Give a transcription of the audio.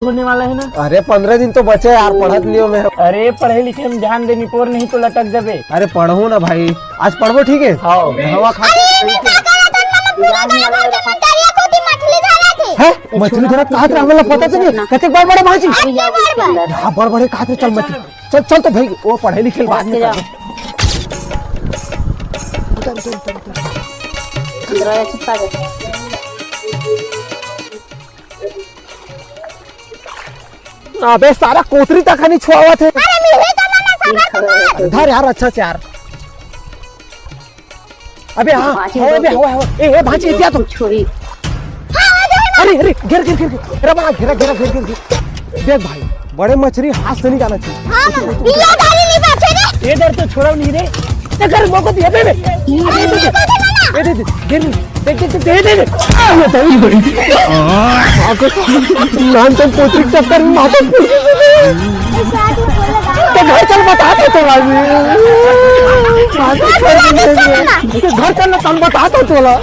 होने वाला है ना। अरे 15 दिन तो बचे यार, पढ़त लियो मैं। अरे पढ़े लिखे में ध्यान देनी पोर, नहीं तो लटक जाबे। अरे पढ़ो ना भाई, आज पढ़बो ठीक है। हाँ हवा खा है मछली धरा कहाँ से हमें पता चलिए कते बार बड़े भाजी हां बड़ बड़े कहाँ से। चल मछली चल चल तो भाई वो पढ़े लिखे बाद में अबे सारा कोतरी तक नहीं छुआ थे। धर यार अच्छा से यार। अबे हाँ अबे हवा ए भाजी इतिया तो छोड़ी। अरे अरे गिर गिर गिर गिर बड़ा घेरा घेरा गिर गिर देख भाई बड़े मछली हाथ से नहीं जाना चाहिए। हां बिया धारी नहीं बचे रे। ये डर तो छोड़ा नहीं रे। कर मौका दिया बे दे दे गिर देख देख दे दे ये दही बड़ी नान तो पोत्री चक्कर में माथा तो घर चल बता दे तो घर चलना कम बता दो तोला।